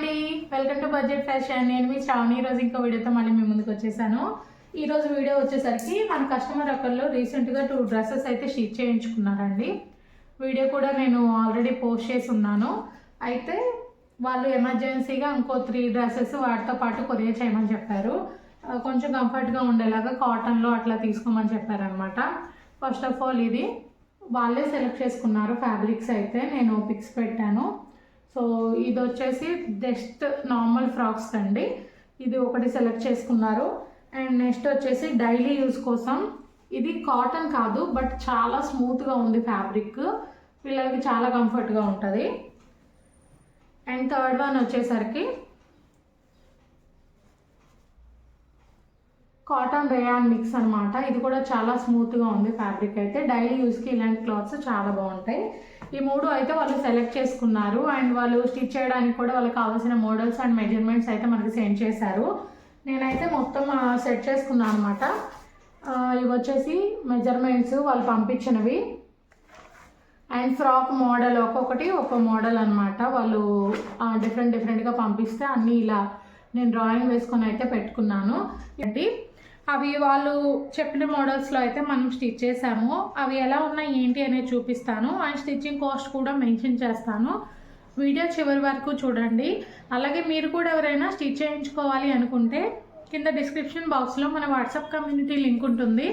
అండి, welcome to budget fashion. నేను మీ శ్రావణి. ఈరోజు ఇంకో వీడియోతో మళ్ళీ మీ ముందుకు వచ్చేసాను. ఈరోజు వీడియో వచ్చేసరికి మన కస్టమర్ ఒకళ్ళు రీసెంట్గా 2 డ్రెస్సెస్ అయితే స్టిచ్ చేయించుకున్నారండి. వీడియో కూడా నేను ఆల్రెడీ పోస్ట్ చేసి ఉన్నాను. అయితే వాళ్ళు ఎమర్జెన్సీగా ఇంకో 3 డ్రెస్సెస్ వాటితో పాటు కొరియర్ చేయమని చెప్పారు. కొంచెం కంఫర్ట్గా ఉండేలాగా కాటన్లో అట్లా తీసుకోమని చెప్పారనమాట. ఫస్ట్ ఆఫ్ ఆల్ ఇది వాళ్ళే సెలెక్ట్ చేసుకున్నారు. ఫ్యాబ్రిక్స్ అయితే నేను పిక్స్ పెట్టాను. సో ఇది వచ్చేసి జస్ట్ నార్మల్ ఫ్రాక్స్ అండి. ఇది ఒకటి సెలెక్ట్ చేసుకున్నారు. అండ్ నెక్స్ట్ వచ్చేసి డైలీ యూజ్ కోసం ఇది కాటన్ కాదు, బట్ చాలా స్మూత్గా ఉంది ఫ్యాబ్రిక్. పిల్లలకి చాలా కంఫర్ట్గా ఉంటుంది. అండ్ థర్డ్ వన్ వచ్చేసరికి కాటన్ రేయాన్ మిక్స్ అనమాట. ఇది కూడా చాలా స్మూత్గా ఉంది ఫ్యాబ్రిక్. అయితే డైలీ యూస్కి ఇలాంటి క్లాత్స్ చాలా బాగుంటాయి. ఈ 3 అయితే వాళ్ళు సెలెక్ట్ చేసుకున్నారు. అండ్ వాళ్ళు స్టిచ్ చేయడానికి కూడా వాళ్ళకి కావాల్సిన మోడల్స్ అండ్ మెజర్మెంట్స్ అయితే మనకి సెండ్ చేశారు. నేనైతే మొత్తం సెట్ చేసుకున్నాను అనమాట. ఇవి వచ్చేసి మెజర్మెంట్స్ వాళ్ళు పంపించినవి. అండ్ ఫ్రాక్ మోడల్ ఒక్కొక్కటి ఒక్కో మోడల్ అనమాట. వాళ్ళు డిఫరెంట్గా పంపిస్తే అన్నీ ఇలా నేను డ్రాయింగ్ వేసుకొని అయితే పెట్టుకున్నాను. అవి వాళ్ళు చెప్పిన మోడల్స్లో అయితే మనం స్టిచ్ చేసాము. అవి ఎలా ఉన్నాయి ఏంటి అనేది చూపిస్తాను. అండ్ స్టిచ్చింగ్ కాస్ట్ కూడా మెన్షన్ చేస్తాను. వీడియో చివరి వరకు చూడండి. అలాగే మీరు కూడా ఎవరైనా స్టిచ్ చేయించుకోవాలి అనుకుంటే కింద డిస్క్రిప్షన్ బాక్స్లో మన వాట్సాప్ కమ్యూనిటీ లింక్ ఉంటుంది.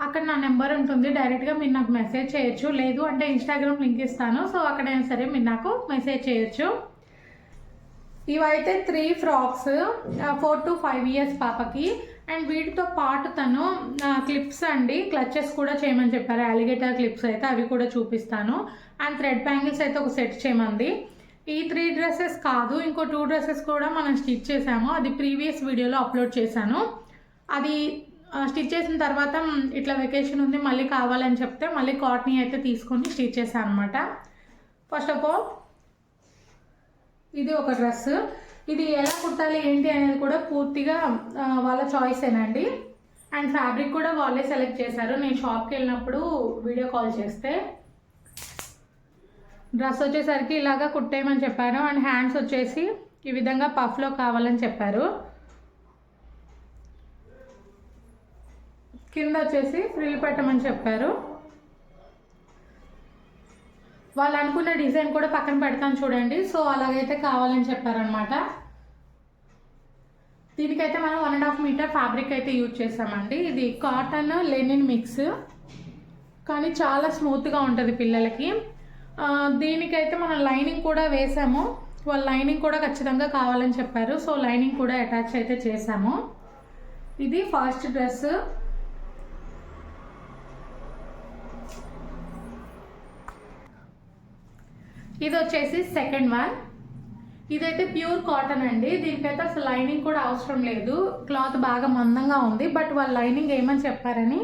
అక్కడ నా నెంబర్ ఉంటుంది. డైరెక్ట్గా మీరు నాకు మెసేజ్ చేయొచ్చు. లేదు అంటే ఇన్స్టాగ్రామ్ లింక్ ఇస్తాను. సో అక్కడైనా సరే మీరు నాకు మెసేజ్ చేయొచ్చు. ఇవైతే 3 ఫ్రాక్స్ 4 to 5 ఇయర్స్ పాపకి. అండ్ వీటితో పాటు తను క్లిప్స్ అండి, క్లచెస్ కూడా చేయమని చెప్పారు. అలిగేటర్ క్లిప్స్ అయితే అవి కూడా చూపిస్తాను. అండ్ థ్రెడ్ బ్యాంగిల్స్ అయితే ఒక సెట్ చేయమంది. ఈ 3 డ్రెస్సెస్ కాదు, ఇంకో 2 డ్రెస్సెస్ కూడా మనం స్టిచ్ చేసాము. అది ప్రీవియస్ వీడియోలో అప్లోడ్ చేశాను. అది స్టిచ్ చేసిన తర్వాత ఇట్లా వెకేషన్ ఉంది మళ్ళీ కావాలని చెప్తే మళ్ళీ కాటన్ అయితే తీసుకొని స్టిచ్ చేశాను అనమాట. ఫస్ట్ ఆఫ్ ఆల్ ఇది ఒక డ్రెస్. ఇది ఎలా కుట్టాలి ఏంటి అనేది కూడా పూర్తిగా వాళ్ళ చాయిసేనండి. అండ్ ఫ్యాబ్రిక్ కూడా వాళ్ళే సెలెక్ట్ చేశారు. నేను షాప్కి వెళ్ళినప్పుడు వీడియో కాల్ చేస్తే డ్రెస్ వచ్చేసరికి ఇలాగా కుట్టేయమని చెప్పారు. అండ్ హ్యాండ్స్ వచ్చేసి ఈ విధంగా పఫ్లో కావాలని చెప్పారు. కింద వచ్చేసి ఫ్రిల్ పెట్టమని చెప్పారు. వాళ్ళు అనుకున్న డిజైన్ కూడా పక్కన పెడతాను చూడండి. సో అలాగైతే కావాలని చెప్పారనమాట. దీనికైతే మనం 1.5 మీటర్ ఫ్యాబ్రిక్ అయితే యూజ్ చేసామండి. ఇది కాటన్ లెనిన్ మిక్స్, కానీ చాలా స్మూత్గా ఉంటుంది పిల్లలకి. దీనికైతే మనం లైనింగ్ కూడా వేసాము. వాళ్ళు లైనింగ్ కూడా ఖచ్చితంగా కావాలని చెప్పారు. సో లైనింగ్ కూడా అటాచ్ అయితే చేసాము. ఇది ఫస్ట్ డ్రెస్. ఇది వచ్చేసి సెకండ్ వన్. ఇదైతే ప్యూర్ కాటన్ అండి. దీనికైతే అసలు లైనింగ్ కూడా అవసరం లేదు. క్లాత్ బాగా మందంగా ఉంది. బట్ వాళ్ళు లైనింగ్ ఏమని చెప్పారని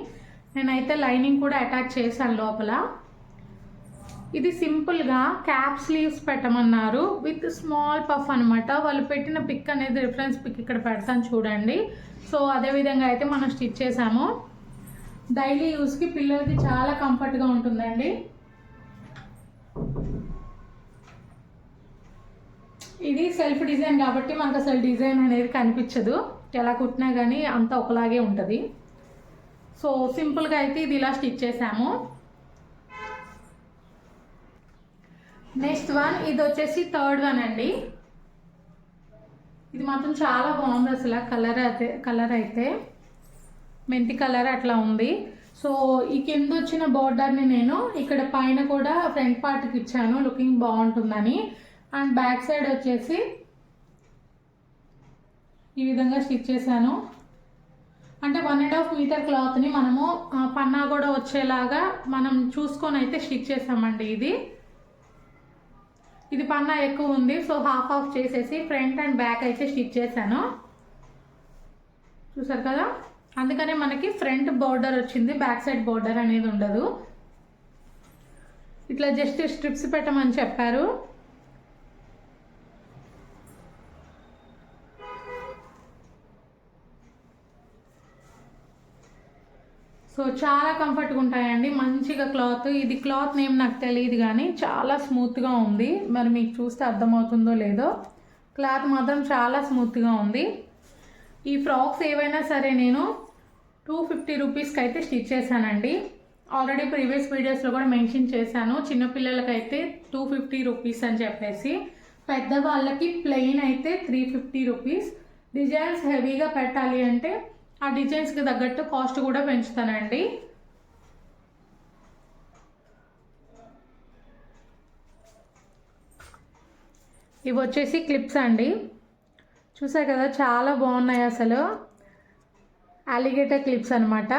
నేనైతే లైనింగ్ కూడా అటాచ్ చేశాను లోపల. ఇది సింపుల్గా క్యాప్ స్లీవ్స్ పెట్టమన్నారు విత్ స్మాల్ పఫ్ అనమాట. వాళ్ళు పెట్టిన పిక్ అనేది రిఫరెన్స్ పిక్ ఇక్కడ పెడతాను చూడండి. సో అదేవిధంగా అయితే మనం స్టిచ్ చేసాము. డైలీ యూస్కి పిల్లలకి చాలా కంఫర్ట్గా ఉంటుందండి. ఇది సెల్ఫ్ డిజైన్ కాబట్టి మనకు అసలు డిజైన్ అనేది కనిపించదు. ఎలా కుట్టినా కానీ అంతా ఒకలాగే ఉంటుంది. సో సింపుల్గా అయితే ఇది ఇలా స్టిచ్ చేసాము. నెక్స్ట్ వన్, ఇది వచ్చేసి థర్డ్ వన్ అండి. ఇది మాత్రం చాలా బాగుంది. అసలు కలర్ అయితే మెంతి కలర్ అట్లా ఉంది. సో ఈ కింద వచ్చిన బోర్డర్ని నేను ఇక్కడ పైన కూడా ఫ్రంట్ పార్ట్కి ఇచ్చాను, లుకింగ్ బాగుంటుందని. అండ్ బ్యాక్ సైడ్ వచ్చేసి ఈ విధంగా స్టిచ్ చేశాను. అంటే 1.5 మీటర్ క్లాత్ని మనము పన్నా కూడా వచ్చేలాగా మనం చూసుకొని అయితే స్టిచ్ చేసామండి. ఇది పన్నా ఎక్కువ ఉంది. సో హాఫ్ చేసేసి ఫ్రంట్ అండ్ బ్యాక్ అయితే స్టిచ్ చేశాను. చూసారు కదా, అందుకనే మనకి ఫ్రంట్ బోర్డర్ వచ్చింది, బ్యాక్ సైడ్ బోర్డర్ అనేది ఉండదు. ఇట్లా జస్ట్ స్ట్రిప్స్ పెట్టమని చెప్పారు. సో చాలా కంఫర్ట్గా ఉంటాయండి, మంచిగా క్లాత్. ఇది క్లాత్ నేమ్ నాకు తెలియదు కానీ చాలా స్మూత్గా ఉంది. మరి మీకు చూస్తే అర్థమవుతుందో లేదో. క్లాత్ మాత్రం చాలా స్మూత్గా ఉంది. ఈ ఫ్రాక్స్ ఏవైనా సరే నేను 250 రూపీస్కి అయితే స్టిచ్ చేశానండి. ఆల్రెడీ ప్రీవియస్ వీడియోస్లో కూడా మెన్షన్ చేశాను, చిన్నపిల్లలకైతే 250 రూపీస్ అని చెప్పేసి. పెద్దవాళ్ళకి ప్లెయిన్ అయితే 350 రూపీస్. డిజైన్స్ హెవీగా పెట్టాలి అంటే ఆ డిజైన్స్కి తగ్గట్టు కాస్ట్ కూడా పెంచుతానండి. ఇవి వచ్చేసి క్లిప్స్ అండి, చూసారు కదా చాలా బాగున్నాయి అసలు. అలిగేటర్ క్లిప్స్ అనమాట.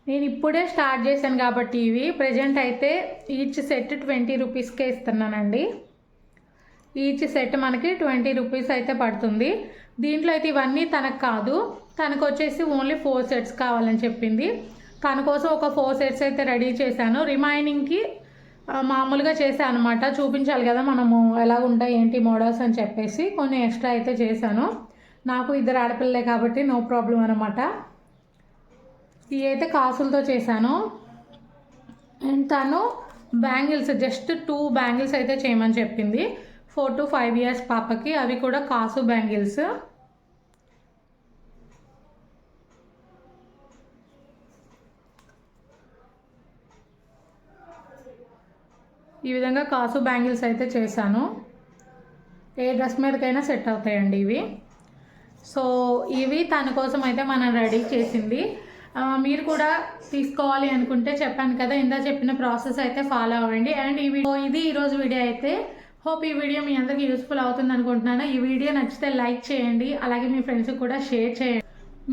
నేను ఇప్పుడే స్టార్ట్ చేశాను కాబట్టి ఇవి ప్రజెంట్ అయితే ఈచ్ సెట్ 20 రూపీస్కే ఇస్తున్నానండి. ఈచ్ సెట్ మనకి 20 రూపీస్ అయితే పడుతుంది. దీంట్లో అయితే ఇవన్నీ తనకు కాదు, తనకు వచ్చేసి ఓన్లీ 4 సెట్స్ కావాలని చెప్పింది. తన కోసం ఒక 4 సెట్స్ అయితే రెడీ చేశాను. రిమైనింగ్కి మామూలుగా చేశాను అనమాట, చూపించాలి కదా మనము ఎలా ఉంటాయి ఏంటి మోడల్స్ అని చెప్పేసి కొన్ని ఎక్స్ట్రా అయితే చేశాను. నాకు 2 ఆడపిల్లలే కాబట్టి నో ప్రాబ్లం అనమాట. ఇవి అయితే కాసులతో చేశాను. అండ్ తను బ్యాంగిల్స్ జస్ట్ 2 బ్యాంగిల్స్ అయితే చేయమని చెప్పింది 4 to 5 years పాపకి. అవి కూడా కాసు బ్యాంగిల్స్. ఈ విధంగా కాసు బ్యాంగిల్స్ అయితే చేశాను. ఏ డ్రెస్ మీదకైనా సెట్ అవుతాయండి ఇవి. సో ఇవి తన కోసం అయితే మనం రెడీ చేసింది. మీరు కూడా తీసుకోవాలి అనుకుంటే చెప్పాను కదా, ఇందా చెప్పిన ప్రాసెస్ అయితే ఫాలో అవ్వండి. అండ్ ఇది ఈరోజు వీడియో అయితే. హోప్ ఈ వీడియో మీ అందరికీ యూస్ఫుల్ అవుతుంది అనుకుంటున్నాను. ఈ వీడియో నచ్చితే లైక్ చేయండి, అలాగే మీ ఫ్రెండ్స్కి కూడా షేర్ చేయండి.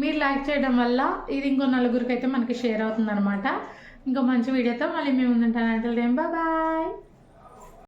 మీరు లైక్ చేయడం వల్ల ఇది ఇంకో నలుగురికి అయితే మనకి షేర్ అవుతుంది అనమాట. ఇంకో మంచి వీడియోతో మళ్ళీ మేము ముందుంటాను. అంటే బాయ్.